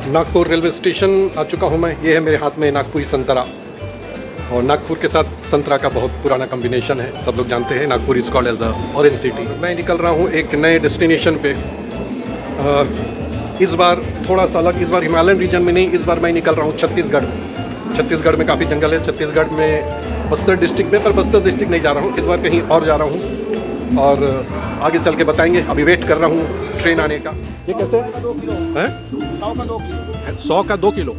Nagpur railway station आ चुका हूँ मैं। ये है मेरे हाथ में नागपुरी संतरा, और नागपुर के साथ संतरा का बहुत पुराना कॉम्बिनेशन है, सब लोग जानते हैं। Nagpur is called as a orange city. मैं निकल रहा हूँ एक नए डेस्टिनेशन पे। इस बार थोड़ा सा अलग, इस बार हिमालयन रीजन में नहीं, इस बार मैं निकल रहा हूँ छत्तीसगढ़। छत्तीसगढ़ में काफ़ी जंगल है, छत्तीसगढ़ में बस्तर डिस्ट्रिक्ट में, पर बस्तर डिस्ट्रिक्ट नहीं जा रहा हूँ, इस बार कहीं और जा रहा हूँ और आगे चल के बताएंगे। अभी वेट कर रहा हूँ ट्रेन आने का। ये कैसे है? 100 का 2 किलो।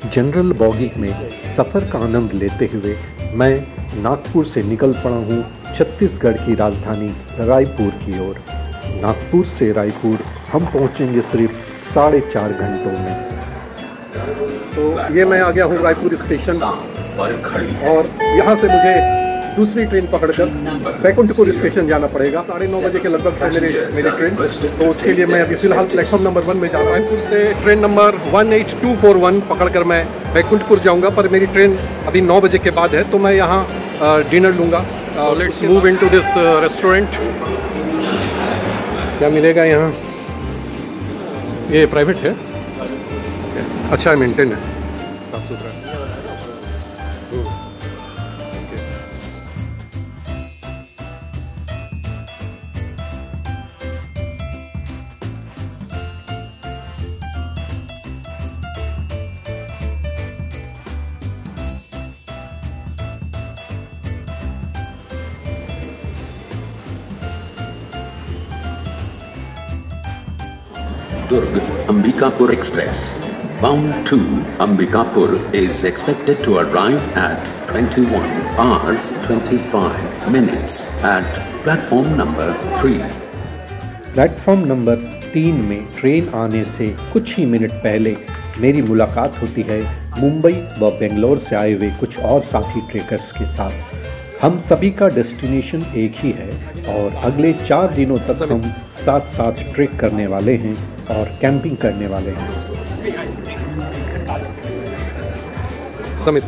जनरल बॉगी में सफ़र का आनंद लेते हुए मैं नागपुर से निकल पड़ा हूँ छत्तीसगढ़ की राजधानी रायपुर की ओर। नागपुर से रायपुर हम पहुँचेंगे सिर्फ 4.5 घंटों में। तो ये मैं आ गया हूँ रायपुर स्टेशन, और यहाँ से मुझे दूसरी ट्रेन पकड़कर बैकुंठपुर स्टेशन जाना पड़ेगा। 9:30 बजे के लगभग है मेरी ट्रेन, तो उसके लिए मैं अभी फिलहाल प्लेटफॉर्म नंबर 1 में जा रहा हूँ। रायपुर से ट्रेन नंबर 18241 पकड़कर मैं बैकुंठपुर जाऊँगा, पर मेरी ट्रेन अभी 9 बजे के बाद है, तो मैं यहाँ डिनर लूँगा। Let's move into this restaurant. क्या मिलेगा यहाँ? ये प्राइवेट है, अच्छा है, मेंटेन है, साफ सुथरा। Durg Ambikapur Express bound to Ambikapur is expected to arrive at 21 hours 25 minutes at platform number 3. Platform number 3 में ट्रेन आने से कुछ ही मिनट पहले मेरी मुलाकात होती है मुंबई व बेंगलोर से आए हुए कुछ और साथी ट्रेकर्स के साथ। हम सभी का डेस्टिनेशन एक ही है और अगले 4 दिनों तक हम साथ साथ ट्रेक करने वाले हैं और कैंपिंग करने वाले हैं। समित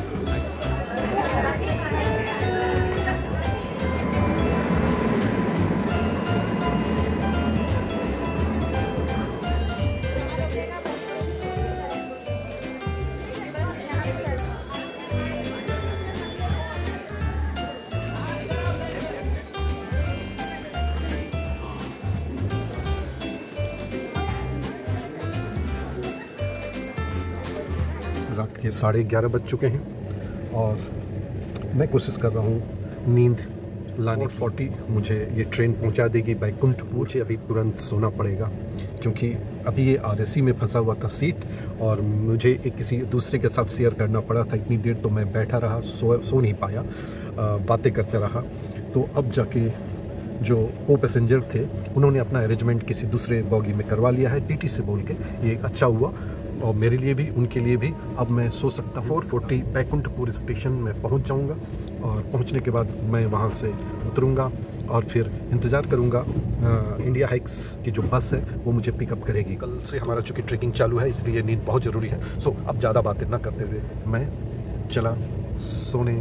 रात के 11:30 बज चुके हैं और मैं कोशिश कर रहा हूँ नींद लाने। 40 मुझे ये ट्रेन पहुँचा देगी बैकुंठपुर। मुझे अभी तुरंत सोना पड़ेगा क्योंकि अभी ये RSC में फंसा हुआ था सीट, और मुझे एक किसी दूसरे के साथ शेयर करना पड़ा था। इतनी देर तो मैं बैठा रहा, सो नहीं पाया, बातें करते रहा। तो अब जाके जो को पैसेंजर थे उन्होंने अपना अरेंजमेंट किसी दूसरे बॉगी में करवा लिया है TT से बोल के। ये अच्छा हुआ, और मेरे लिए भी उनके लिए भी। अब मैं सो सकता। 4:40 बैकुंठपुर स्टेशन में पहुंच जाऊंगा, और पहुंचने के बाद मैं वहां से उतरूंगा और फिर इंतज़ार करूंगा इंडिया हाइक्स की जो बस है वो मुझे पिकअप करेगी। कल से हमारा चूँकि ट्रेकिंग चालू है, इसलिए नींद बहुत ज़रूरी है। सो अब ज़्यादा बातें ना करते हुए मैं चला सोने।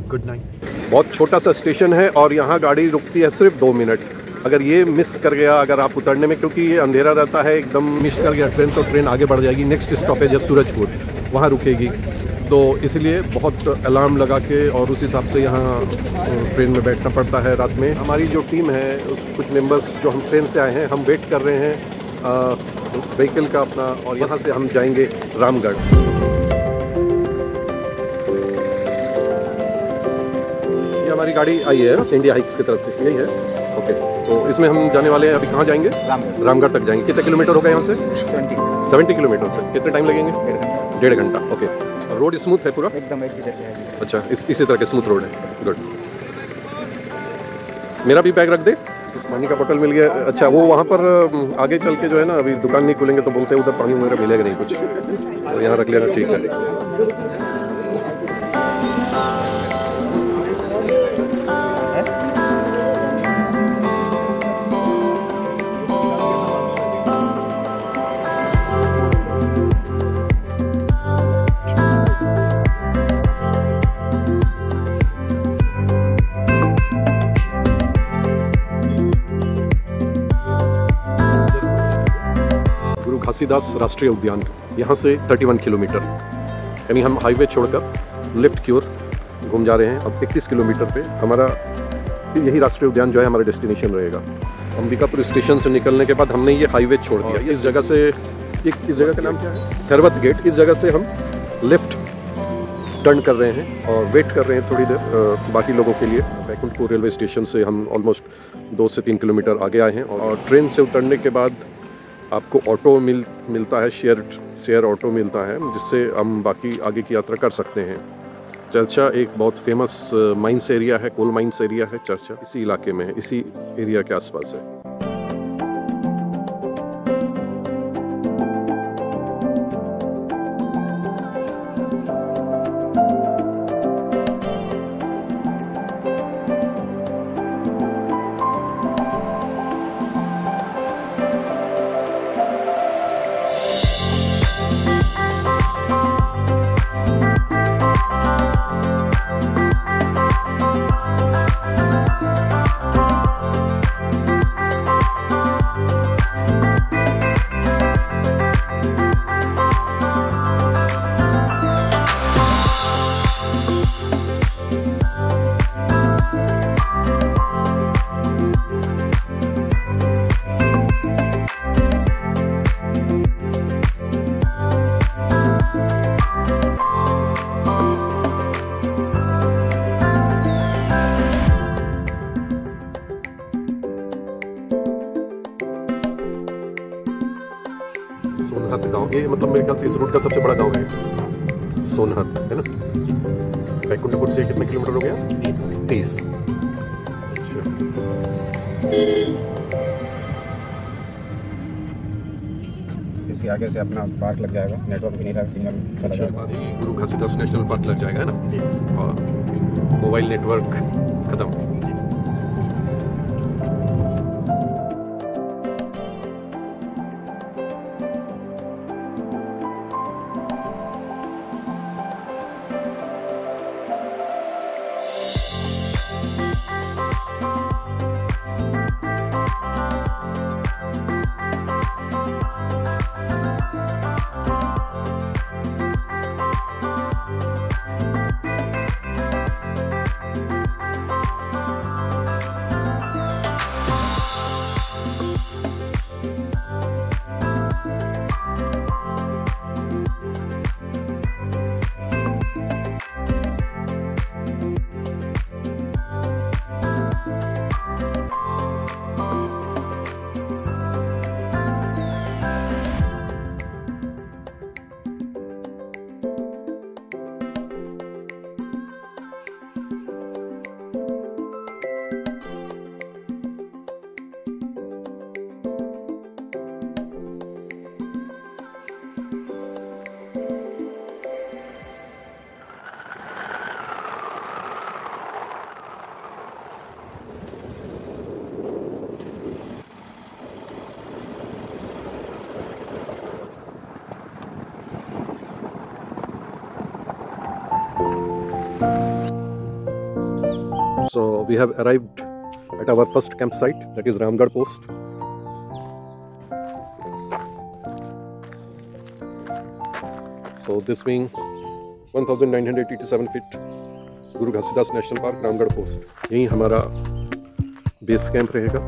Good night. बहुत छोटा सा स्टेशन है और यहाँ गाड़ी रुकती है सिर्फ 2 मिनट। अगर ये मिस कर गया, अगर आप उतरने में, क्योंकि ये अंधेरा रहता है, एकदम मिस कर गया ट्रेन तो ट्रेन आगे बढ़ जाएगी। नेक्स्ट स्टॉपेज है सूरजपुर, वहाँ रुकेगी। तो इसलिए बहुत अलार्म लगा के और उस हिसाब से यहाँ ट्रेन में बैठना पड़ता है रात में। हमारी जो टीम है, कुछ मेंबर्स जो हम ट्रेन से आए हैं, हम वेट कर रहे हैं व्हीकल का अपना, और यहाँ से हम जाएंगे रामगढ़। ये हमारी गाड़ी आई है इंडिया हाइक्स की तरफ से, यही है। ओके, तो इसमें हम जाने वाले हैं। अभी कहाँ जाएंगे? रामगढ़ तक जाएंगे। कितना किलोमीटर होगा यहाँ से? 70 किलोमीटर से। कितने टाइम लगेंगे? 1.5 घंटा। ओके, रोड स्मूथ है पूरा? एकदम ऐसी जैसे है। अच्छा, इसी तरह के स्मूथ रोड है। गुड। मेरा भी बैग रख दे। पानी का बोतल मिल गया। अच्छा, वो वहाँ पर आगे चल के जो है ना, अभी दुकान नहीं खुलेंगे तो बोलते हैं उधर पानी वगैरह मिलेगा नहीं कुछ, तो यहाँ रख लेना, ठीक है। घासीदास राष्ट्रीय उद्यान, यहाँ से 31 किलोमीटर, यानी हम हाईवे छोड़कर लेफ्ट की ओर घूम जा रहे हैं। अब 31 किलोमीटर पे हमारा यही राष्ट्रीय उद्यान जो है हमारा डेस्टिनेशन रहेगा। अंबिकापुर स्टेशन से निकलने के बाद हमने ये हाईवे छोड़ दिया। इस जगह से, इस जगह का नाम क्या है, खैरवत गेट, इस जगह से हम लेफ्ट टर्न कर रहे हैं और वेट कर रहे हैं थोड़ी देर बाकी लोगों के लिए। बैकुंठपुर रेलवे स्टेशन से हम ऑलमोस्ट 2 से 3 किलोमीटर आगे आए हैं और ट्रेन से उतरने के बाद आपको ऑटो मिलता है, शेयर ऑटो मिलता है, जिससे हम बाकी आगे की यात्रा कर सकते हैं। चर्चा एक बहुत फेमस माइंस एरिया है, कोल माइंस एरिया है चर्चा, इसी इलाके में है, इसी एरिया के आसपास है। सोनहत गाँव, ये मतलब मेरे ख्याल से इस रूट का सबसे बड़ा गांव है सोनहत, है ना। बैकुंठपुर से कितने किलोमीटर हो गया? 30। इसके आगे से अपना पार्क लग जाएगा, नेटवर्क भी नहीं रहा, सिग्नल। अच्छा, गुरु घासीदास नेशनल पार्क लग जाएगा, है ना, और मोबाइल नेटवर्क खत्म। So we have arrived at our first campsite, that is Ramgarh Post. So this being 1987 feet, Guru Ghasidas national park, Ramgarh post, यही हमारा बेस कैंप रहेगा।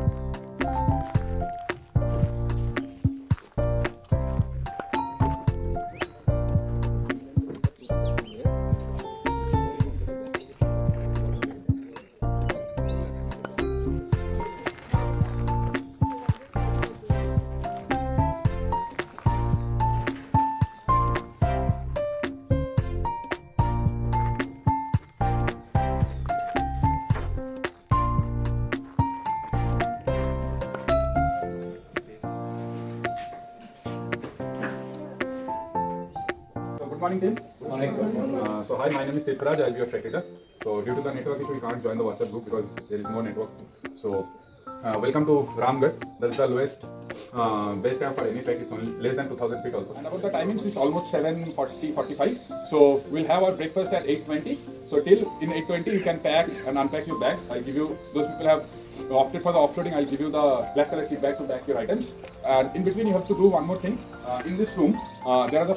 morning, team. Good morning. So hi, my name is Tirthraj. I'll be your track leader. So due to the network issue, we can't join the WhatsApp group because there is no network. So welcome to Ramgarh. That's the lowest base camp for any track. It's only less than 2,000 feet also. And about the timings, it's almost 7:40, 45. So we'll have our breakfast at 8:20. So till in 8:20, you can pack and unpack your bags. I'll give you, those people have opted for the offloading, I'll give you the black color kit bag to pack your items. And in between, you have to do one more thing. In this room, there are the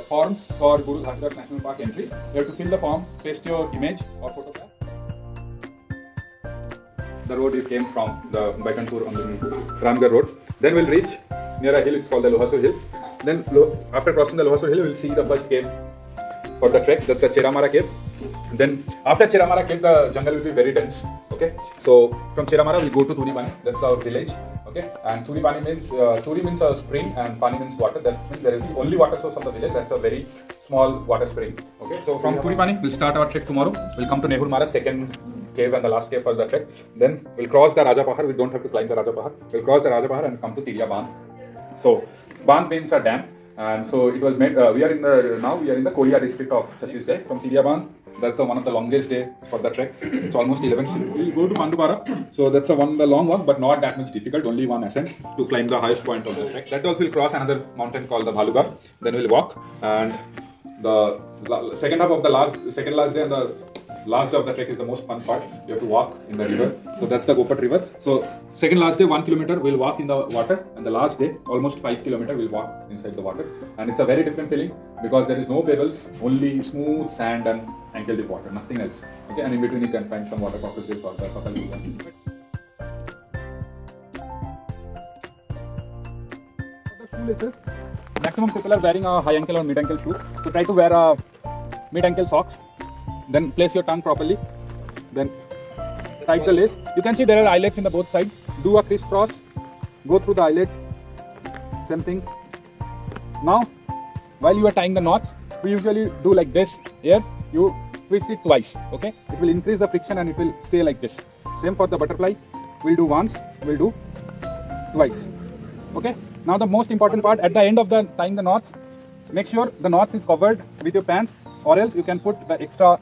forms for Guru Dhangarh National Park entry. You have to fill the form, paste your image or photograph. The road you came from, the Baikunthpur on the Ramgarh road. Then we'll reach near a hill, it's called the Lohasur Hill. Then after crossing the Lohasur Hill, we'll see the first cave for the trek. That's the Cheramara cave. Then after Cheramara cave, the jungle will be very dense. Okay, so from Cheramara we'll go to Turipani. That's our village. Okay, and Turipani means Turi means a spring and Pani means water. That means there is only water source of the village. That's a very small water spring. Okay, so from Turipani we'll start our trek tomorrow. We'll come to Nehur Mara, second cave and the last cave for the trek. Then we'll cross the Raja Pahar. We don't have to climb the Raja Pahar. We'll cross the Raja Pahar and come to Tiria Bandh. So Bandh means a dam, and so it was made. We are in the Korea district of Chhattisgarh. From Tiria Bandh, that's one of the longest day for the trek. It's almost 11. We'll go to Pandupara. So that's the long walk, but not that much difficult. Only one ascent to climb the highest point of the trek. That also will cross another mountain called the Bhalugarh. Then we'll walk, and the second half of the second last day and the last day of the trek is the most fun part. You have to walk in the river. So that's the Gopat river. So second last day 1 kilometer we'll walk in the water, and the last day almost 5 kilometer we'll walk inside the water. And it's a very different feeling because there is no pebbles, only smooth sand and ankle deep water, nothing else. Okay, and in between you can find some water cockroaches or the cockroaches. The shoelaces, maximum people are wearing a high ankle or mid ankle shoe. So try to wear a mid ankle socks. Then place your tongue properly. Then tight the lace. You can see there are eyelets in the both sides. Do a crisscross. Go through the eyelet. Same thing. Now, while you are tying the knots, we usually do like this. Here, you twist it twice. Okay? It will increase the friction and it will stay like this. Same for the butterfly. We'll do once. We'll do twice. Okay? Now the most important part, at the end of the tying the knots, make sure the knots is covered with your pants, or else you can put the extra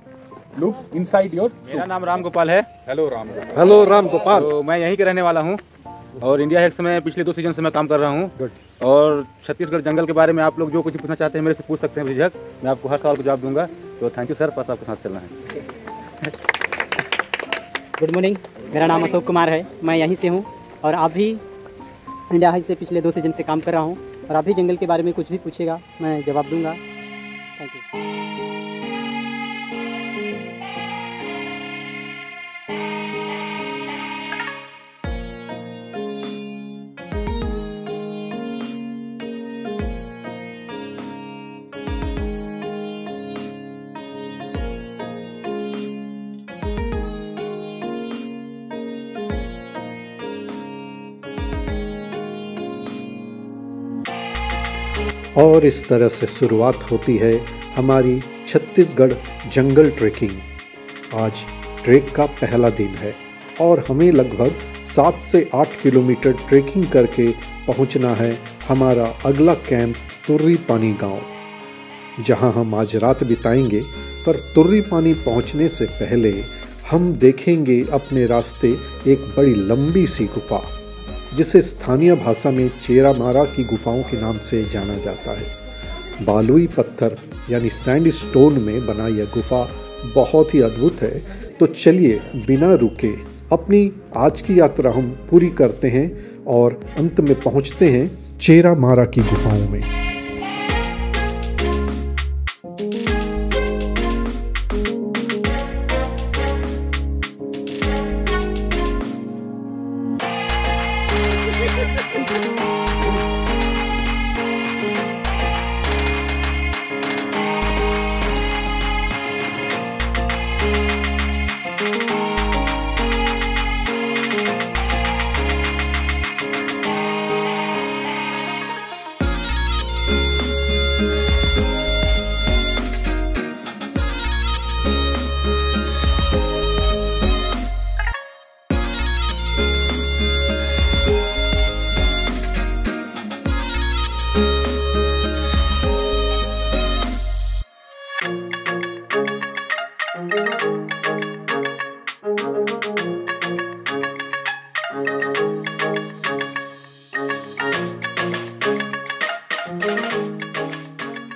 loop inside your. मेरा नाम राम गोपाल है। Hello Ram Gopal. Hello Ram Gopal. तो मैं यहीं के रहने वाला हूँ और इंडिया हेल्थ में पिछले 2 सीजन से मैं काम कर रहा हूँ। और छत्तीसगढ़ जंगल के बारे में आप लोग जो कुछ पूछना चाहते हैं मेरे से पूछ सकते हैं बेझिझक, मैं आपको हर सवाल का जवाब दूंगा। तो थैंक यू सर, बस आपके साथ चलना है। गुड मॉर्निंग, मेरा नाम अशोक कुमार है, मैं यहीं से हूँ और आप भी इंडिया हेल्थ से पिछले 2 सीजन से काम कर रहा हूँ और आप भी जंगल के बारे में कुछ भी पूछेगा मैं जवाब दूंगा। Thank you. और इस तरह से शुरुआत होती है हमारी छत्तीसगढ़ जंगल ट्रेकिंग। आज ट्रेक का पहला दिन है और हमें लगभग 7 से 8 किलोमीटर ट्रेकिंग करके पहुंचना है हमारा अगला कैंप तुर्री पानी गांव, जहां हम आज रात बिताएंगे। पर तुर्री पानी पहुंचने से पहले हम देखेंगे अपने रास्ते एक बड़ी लंबी सी गुफा, जिसे स्थानीय भाषा में चेरामारा की गुफाओं के नाम से जाना जाता है। बालुई पत्थर यानी सैंड स्टोन में बना यह गुफा बहुत ही अद्भुत है। तो चलिए बिना रुके अपनी आज की यात्रा हम पूरी करते हैं और अंत में पहुंचते हैं चेरामारा की गुफाओं में।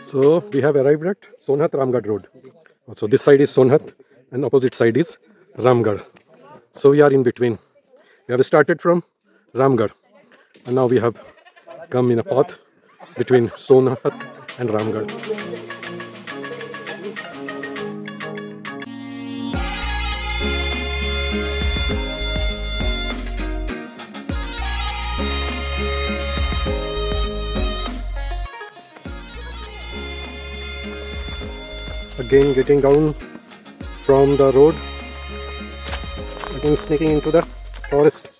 So we have arrived at Sonhat Ramgarh Road. So this side is Sonhat and opposite side is Ramgarh. So we are in between. We have started from Ramgarh and now we have come in a path between Sonhat and Ramgarh. Again getting down from the road, again sneaking into the forest.